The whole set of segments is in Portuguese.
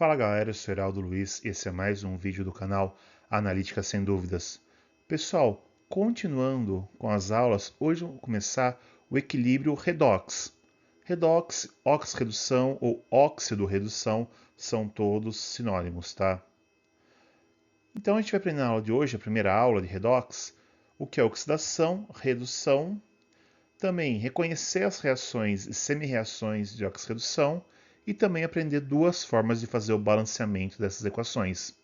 Fala galera, eu sou Heraldo Luiz e esse é mais um vídeo do canal Analítica Sem Dúvidas. Pessoal, continuando com as aulas, hoje vamos começar o equilíbrio redox. Redox, oxirredução ou óxido-redução são todos sinônimos, tá? Então a gente vai aprender na aula de hoje, a primeira aula de redox, o que é oxidação, redução, também reconhecer as reações e semi-reações de oxirredução e também aprender duas formas de fazer o balanceamento dessas equações.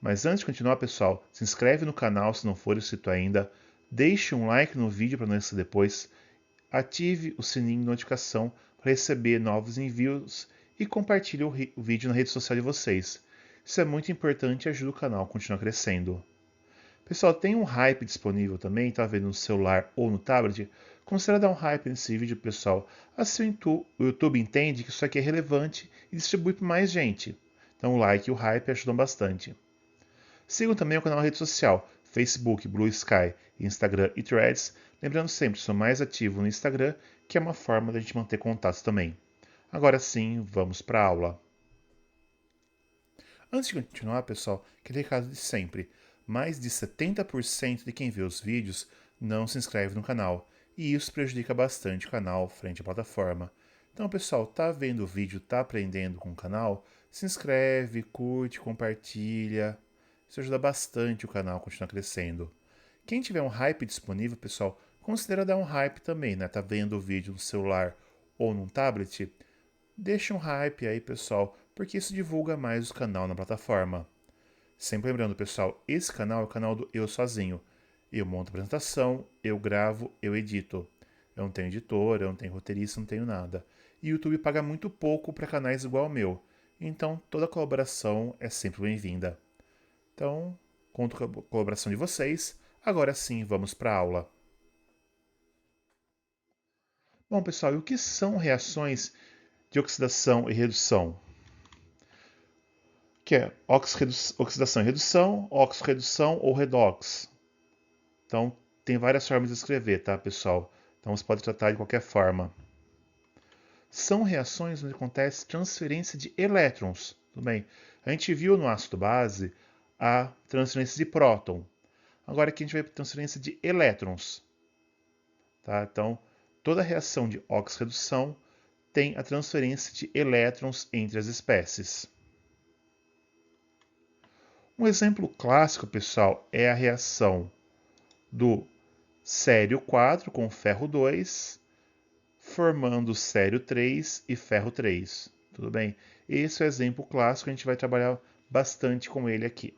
Mas antes de continuar, pessoal, se inscreve no canal se não for inscrito ainda, deixe um like no vídeo para não esquecer depois, ative o sininho de notificação para receber novos envios e compartilhe o vídeo na rede social de vocês. Isso é muito importante e ajuda o canal a continuar crescendo. Pessoal, tem um hype disponível também, tá vendo no celular ou no tablet? Considera dar um hype nesse vídeo, pessoal. Assim o YouTube entende que isso aqui é relevante e distribui para mais gente. Então o like e o hype ajudam bastante. Sigam também o canal na rede social, Facebook, Blue Sky, Instagram e Threads. Lembrando sempre, sou mais ativo no Instagram, que é uma forma da gente manter contato também. Agora sim, vamos para a aula. Antes de continuar, pessoal, aquele recado de sempre. Mais de 70% de quem vê os vídeos não se inscreve no canal, e isso prejudica bastante o canal frente à plataforma. Então, pessoal, tá vendo o vídeo, tá aprendendo com o canal? Se inscreve, curte, compartilha. Isso ajuda bastante o canal a continuar crescendo. Quem tiver um hype disponível, pessoal, considera dar um hype também, né? Tá vendo o vídeo no celular ou num tablet? Deixa um hype aí, pessoal, porque isso divulga mais o canal na plataforma. Sempre lembrando, pessoal, esse canal é o canal do Eu Sozinho. Eu monto a apresentação, eu gravo, eu edito. Eu não tenho editor, eu não tenho roteirista, não tenho nada. E o YouTube paga muito pouco para canais igual ao meu. Então, toda colaboração é sempre bem-vinda. Então, conto com a colaboração de vocês. Agora sim, vamos para a aula. Bom, pessoal, e o que são reações de oxidação e redução? Que é oxidação e redução, oxo-redução ou redox. Então, tem várias formas de escrever, tá, pessoal? Então, você pode tratar de qualquer forma. São reações onde acontece transferência de elétrons, tudo bem? A gente viu no ácido base a transferência de próton. Agora aqui a gente vai para transferência de elétrons, tá? Então, toda reação de oxo-redução tem a transferência de elétrons entre as espécies. Um exemplo clássico, pessoal, é a reação do cério 4 com ferro 2, formando cério 3 e ferro 3. Tudo bem? Esse é o exemplo clássico, a gente vai trabalhar bastante com ele aqui.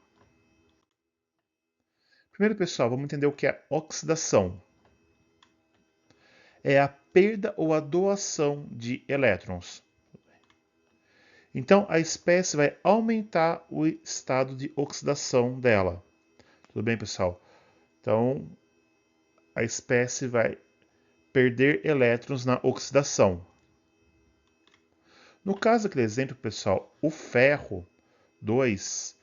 Primeiro, pessoal, vamos entender o que é oxidação. É a perda ou a doação de elétrons. Então, a espécie vai aumentar o estado de oxidação dela. Tudo bem, pessoal? Então, a espécie vai perder elétrons na oxidação. No caso daquele exemplo, pessoal, o ferro 2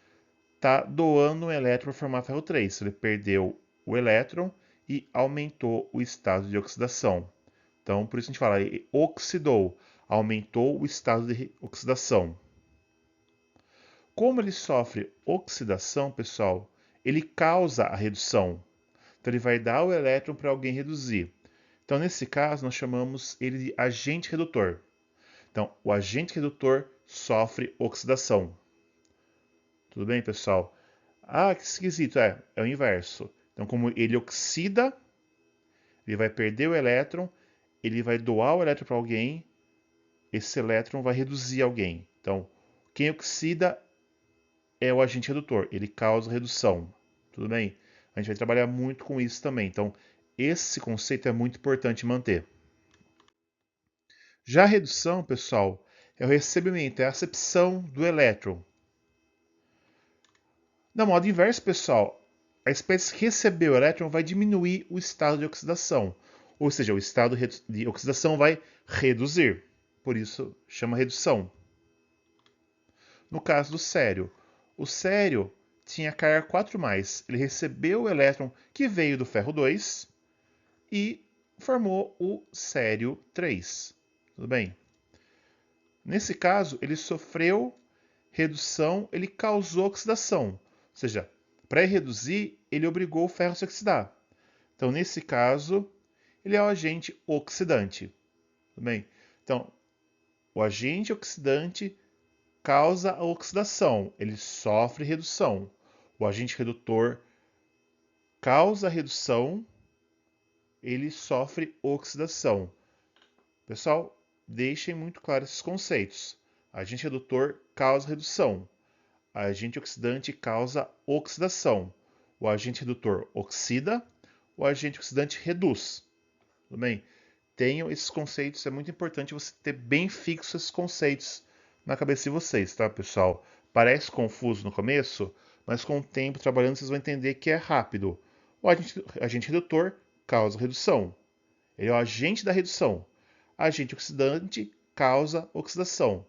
está doando um elétron para formar ferro 3. Ele perdeu o elétron e aumentou o estado de oxidação. Então, por isso a gente fala, ele oxidou, aumentou o estado de oxidação. Como ele sofre oxidação, pessoal, ele causa a redução. Então, ele vai dar o elétron para alguém reduzir. Então, nesse caso, nós chamamos ele de agente redutor. Então, o agente redutor sofre oxidação. Tudo bem, pessoal? Ah, que esquisito. É o inverso. Então, como ele oxida, ele vai perder o elétron, ele vai doar o elétron para alguém, esse elétron vai reduzir alguém. Então, quem oxida é o agente redutor, ele causa redução. Tudo bem? A gente vai trabalhar muito com isso também. Então, esse conceito é muito importante manter. Já a redução, pessoal, é o recebimento, é a acepção do elétron. Da modo inverso, pessoal, a espécie que recebeu o elétron vai diminuir o estado de oxidação. Ou seja, o estado de oxidação vai reduzir. Por isso, chama redução. No caso do cério, o cério tinha carga 4+. Ele recebeu o elétron que veio do ferro 2 e formou o cério 3. Tudo bem? Nesse caso, ele sofreu redução, ele causou oxidação. Ou seja, para reduzir, ele obrigou o ferro a se oxidar. Então, nesse caso, ele é o agente oxidante. Tudo bem? Então, o agente oxidante causa a oxidação, ele sofre redução. O agente redutor causa a redução, ele sofre oxidação. Pessoal, deixem muito claro esses conceitos. Agente redutor causa redução. Agente oxidante causa oxidação. O agente redutor oxida, o agente oxidante reduz. Tudo bem? Tenham esses conceitos, é muito importante você ter bem fixos esses conceitos na cabeça de vocês, tá, pessoal? Parece confuso no começo, mas com o tempo trabalhando vocês vão entender que é rápido. O agente redutor causa redução. Ele é o agente da redução. Agente oxidante causa oxidação.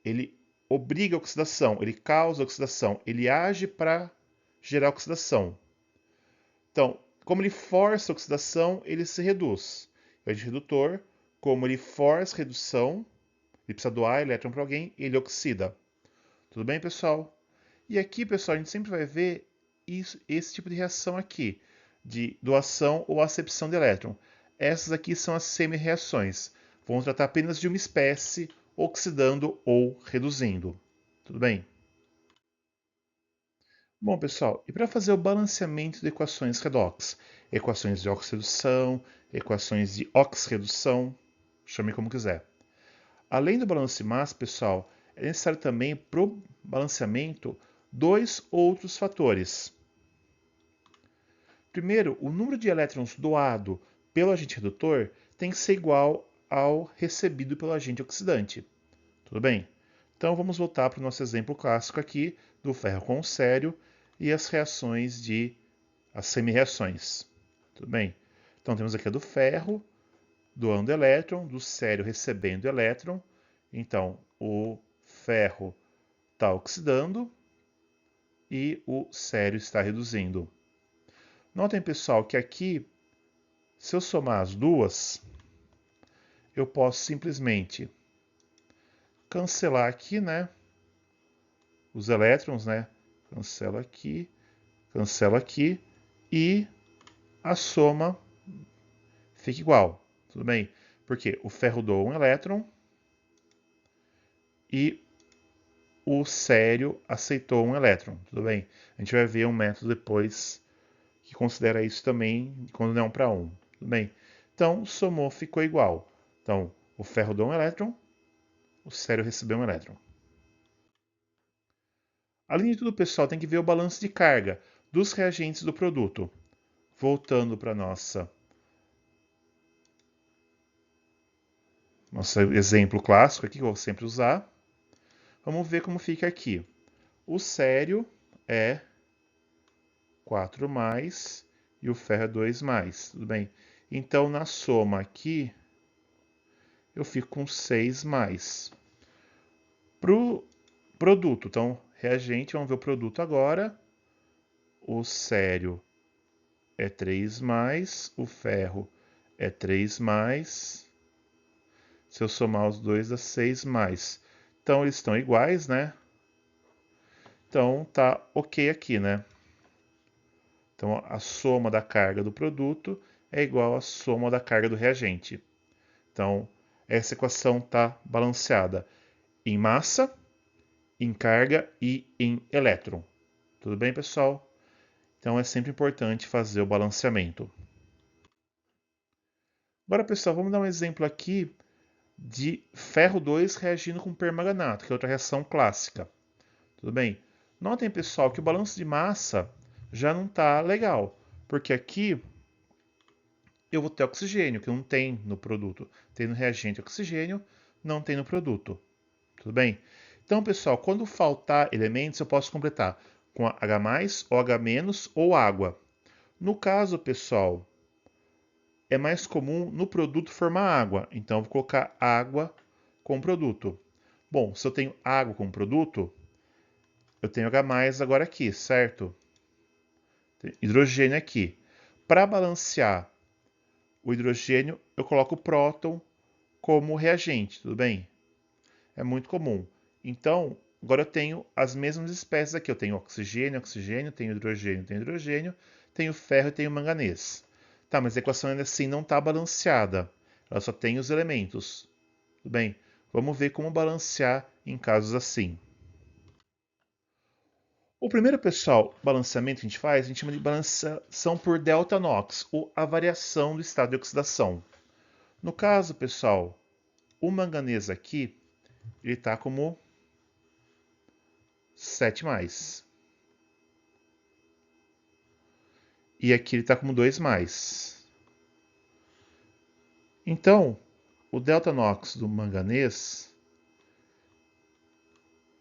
Ele obriga a oxidação, ele causa oxidação, ele age para gerar oxidação. Então, como ele força a oxidação, ele se reduz. O agente redutor, como ele força a redução, ele precisa doar elétron para alguém, ele oxida. Tudo bem, pessoal? E aqui, pessoal, a gente sempre vai ver esse tipo de reação aqui, de doação ou acepção de elétron. Essas aqui são as semi-reações. Vamos tratar apenas de uma espécie, oxidando ou reduzindo. Tudo bem? Bom, pessoal, e para fazer o balanceamento de equações redox? Equações de oxirredução, equações de oxirredução, chame como quiser. Além do balanço de massa, pessoal, é necessário também para o balanceamento dois outros fatores. Primeiro, o número de elétrons doado pelo agente redutor tem que ser igual ao recebido pelo agente oxidante. Tudo bem? Então vamos voltar para o nosso exemplo clássico aqui do ferro com o cério e as reações as semi-reações. Tudo bem? Então temos aqui a do ferro doando elétron, do cério recebendo elétron. Então o ferro está oxidando e o cério está reduzindo. Notem, pessoal, que aqui, se eu somar as duas, eu posso simplesmente cancelar aqui, né? Os elétrons, né? Cancelo aqui e a soma fica igual. Tudo bem? Porque o ferro doa um elétron e o cério aceitou um elétron. Tudo bem? A gente vai ver um método depois que considera isso também quando não é 1 para 1. Tudo bem? Então, somou, ficou igual. Então, o ferro doa um elétron, o cério recebeu um elétron. Além de tudo, pessoal, tem que ver o balanço de carga dos reagentes do produto. Voltando para nosso exemplo clássico aqui, que eu vou sempre usar. Vamos ver como fica aqui. O cério é 4 mais e o ferro é 2 mais. Tudo bem? Então, na soma aqui, eu fico com 6 mais. Para o produto, então, reagente, vamos ver o produto agora. O cério é 3 mais, o ferro é 3 mais. Se eu somar os dois, dá 6 mais. Então, eles estão iguais, né? Então, tá ok aqui, né? Então, a soma da carga do produto é igual à soma da carga do reagente. Então, essa equação está balanceada em massa, em carga e em elétron. Tudo bem, pessoal? Então, é sempre importante fazer o balanceamento. Agora, pessoal, vamos dar um exemplo aqui de ferro 2 reagindo com permanganato, que é outra reação clássica. Tudo bem? Notem, pessoal, que o balanço de massa já não está legal, porque aqui eu vou ter oxigênio, que não tem no produto. Tem no reagente oxigênio, não tem no produto. Tudo bem? Então, pessoal, quando faltar elementos, eu posso completar com H+, OH- ou água. No caso, pessoal, é mais comum no produto formar água. Então, eu vou colocar água com produto. Bom, se eu tenho água com produto, eu tenho H+ agora aqui, certo? Tem hidrogênio aqui. Para balancear o hidrogênio, eu coloco o próton como reagente, tudo bem? É muito comum. Então, Agora eu tenho as mesmas espécies aqui. Eu tenho oxigênio, oxigênio, tenho hidrogênio, tenho ferro e tenho manganês. Tá, mas a equação ainda assim não está balanceada. Ela só tem os elementos. Tudo bem? Vamos ver como balancear em casos assim. O primeiro, pessoal, balanceamento que a gente faz, a gente chama de balanceação por delta Knox, ou a variação do estado de oxidação. No caso, pessoal, o manganês aqui, ele está como 7+. E aqui ele está como 2+. Então, o delta Knox do manganês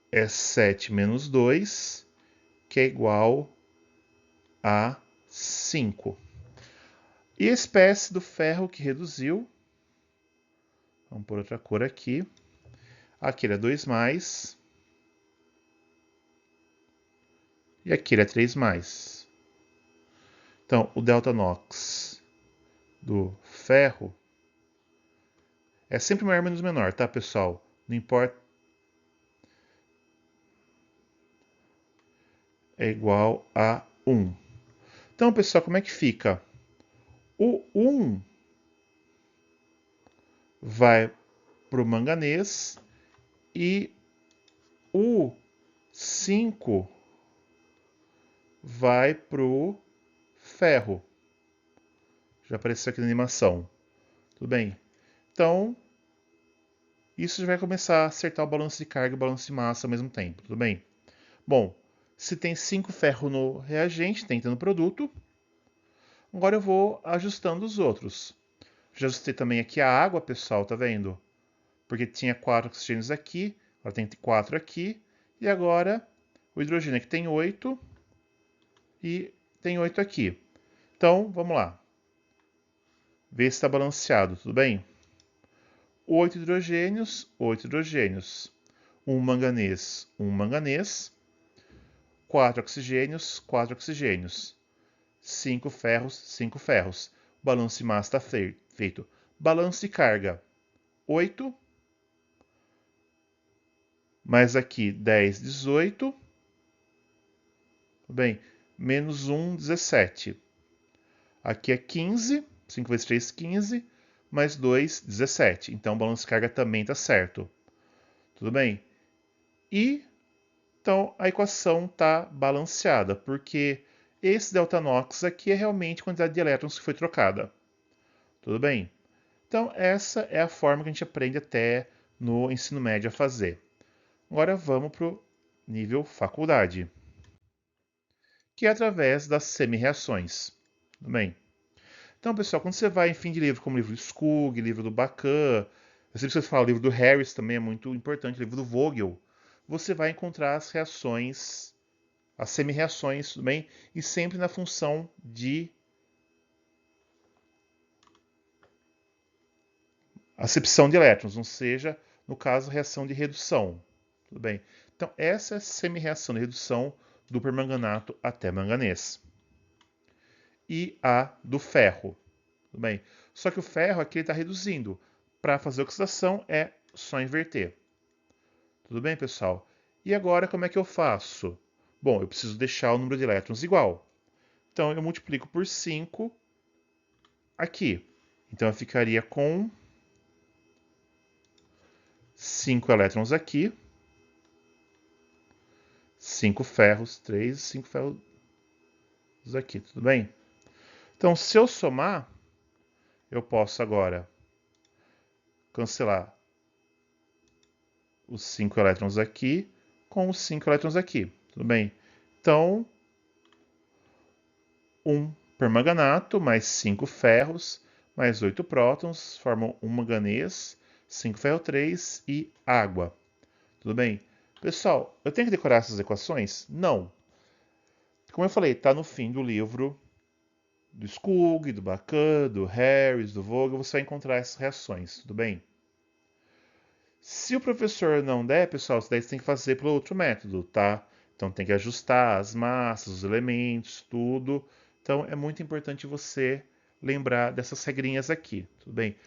é 7 menos 2, que é igual a 5. E a espécie do ferro que reduziu, vamos por outra cor aqui. Aqui ele é 2+, e aqui ele é 3+. Então, o delta Knox do ferro é sempre maior menos menor, tá, pessoal? Não importa. É igual a 1. Então, pessoal, como é que fica? O 1 vai para o manganês e o 5 vai para o ferro. Já apareceu aqui na animação. Tudo bem? Então, isso já vai começar a acertar o balanço de carga e o balanço de massa ao mesmo tempo. Tudo bem? Bom, se tem 5 ferro no reagente, tem no produto. Agora eu vou ajustando os outros. Já ajustei também aqui a água, pessoal, tá vendo? Porque tinha 4 oxigênios aqui, agora tem 4 aqui. E agora o hidrogênio aqui tem 8 e tem 8 aqui. Então, vamos lá. Ver se está balanceado, tudo bem? 8 hidrogênios, 8 hidrogênios. 1 manganês, 1 manganês. 4 oxigênios, 4 oxigênios. 5 ferros, 5 ferros. O balanço de massa está feito. Balanço de carga, 8. Mais aqui, 10, 18. Tudo bem? Menos 1, 17. Aqui é 15. 5 vezes 3, 15. Mais 2, 17. Então, o balanço de carga também está certo. Tudo bem? E, então, a equação está balanceada, porque esse delta-Knox aqui é realmente a quantidade de elétrons que foi trocada. Tudo bem? Então, essa é a forma que a gente aprende até no ensino médio a fazer. Agora vamos para o nível faculdade, que é através das semi-reações. Tudo bem? Então, pessoal, quando você vai em fim de livro, como livro do Skug, livro do Bacan, eu sempre que falo, o livro do Harris também é muito importante, o livro do Vogel, você vai encontrar as reações, as semi-reações, tudo bem? E sempre na função de acepção de elétrons, não seja, no caso, reação de redução. Tudo bem? Então, essa é a semi-reação de redução do permanganato até manganês. E a do ferro. Tudo bem? Só que o ferro aqui está reduzindo. Para fazer oxidação é só inverter. Tudo bem, pessoal? E agora como é que eu faço? Bom, eu preciso deixar o número de elétrons igual. Então eu multiplico por 5 aqui. Então eu ficaria com 5 elétrons aqui. 5 ferros, 3, 5 ferros aqui, tudo bem? Então, se eu somar, eu posso agora cancelar os 5 elétrons aqui com os 5 elétrons aqui, tudo bem? Então, 1 permanganato mais 5 ferros mais 8 prótons formam 1 manganês, 5 ferro 3 e água. Tudo bem? Pessoal, eu tenho que decorar essas equações? Não. Como eu falei, está no fim do livro do Skug, do Bacan, do Harris, do Vogel, você vai encontrar essas reações, tudo bem? Se o professor não der, pessoal, daí você tem que fazer pelo outro método, tá? Então tem que ajustar as massas, os elementos, tudo. Então é muito importante você lembrar dessas regrinhas aqui, tudo bem?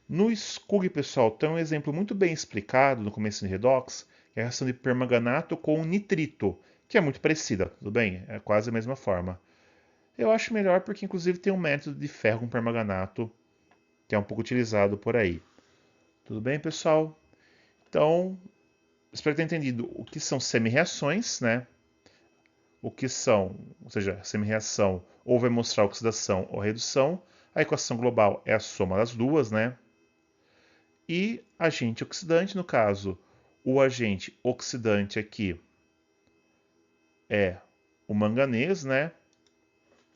No Skug, pessoal, tem um exemplo muito bem explicado no começo do Redox, reação de permanganato com nitrito, que é muito parecida, tudo bem? É quase a mesma forma. Eu acho melhor porque, inclusive, tem um método de ferro com permanganato que é um pouco utilizado por aí. Tudo bem, pessoal? Então, espero ter entendido o que são semi-reações, né? O que são, ou seja, semi-reação ou vai mostrar oxidação ou redução. A equação global é a soma das duas, né? E agente oxidante, no caso, o agente oxidante aqui é o manganês, né?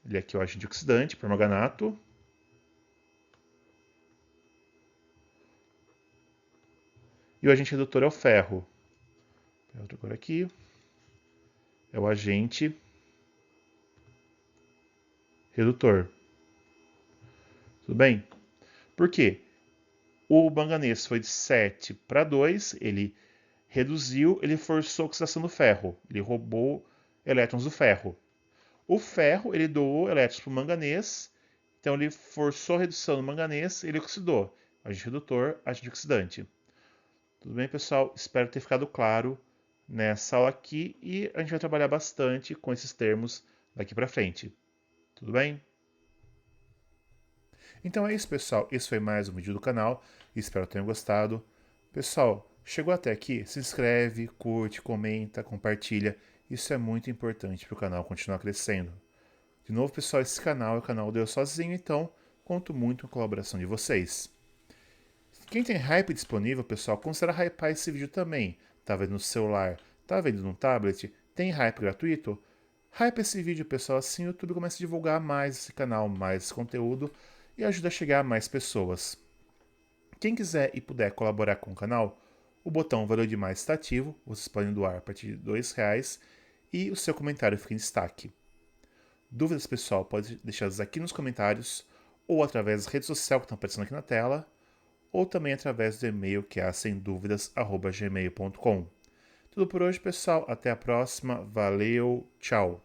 Ele aqui é o agente oxidante, permanganato. E o agente redutor é o ferro. Outra cor aqui. É o agente redutor. Tudo bem? Por quê? O manganês foi de 7 para 2, ele reduziu, ele forçou a oxidação do ferro. Ele roubou elétrons do ferro. O ferro, ele doou elétrons para o manganês, então ele forçou a redução do manganês, ele oxidou. Agente redutor, agente oxidante. Tudo bem, pessoal? Espero ter ficado claro nessa aula aqui e a gente vai trabalhar bastante com esses termos daqui para frente. Tudo bem? Então é isso, pessoal. Esse foi mais um vídeo do canal. Espero que tenham gostado. Pessoal, chegou até aqui? Se inscreve, curte, comenta, compartilha. Isso é muito importante para o canal continuar crescendo. De novo, pessoal, esse canal é o canal do Eu Sozinho, então conto muito com a colaboração de vocês. Quem tem Hype disponível, pessoal, considera hypar esse vídeo também. Tá vendo no celular? Tá vendo no tablet? Tem Hype gratuito? Hype esse vídeo, pessoal, assim o YouTube começa a divulgar mais esse canal, mais esse conteúdo e ajuda a chegar a mais pessoas. Quem quiser e puder colaborar com o canal, o botão Valeu Demais está ativo, vocês podem doar a partir de R$2 e o seu comentário fica em destaque. Dúvidas, pessoal, pode deixá-las aqui nos comentários ou através das redes sociais que estão aparecendo aqui na tela ou também através do e-mail que é semduvidas@gmail.com. Tudo por hoje, pessoal. Até a próxima. Valeu, tchau.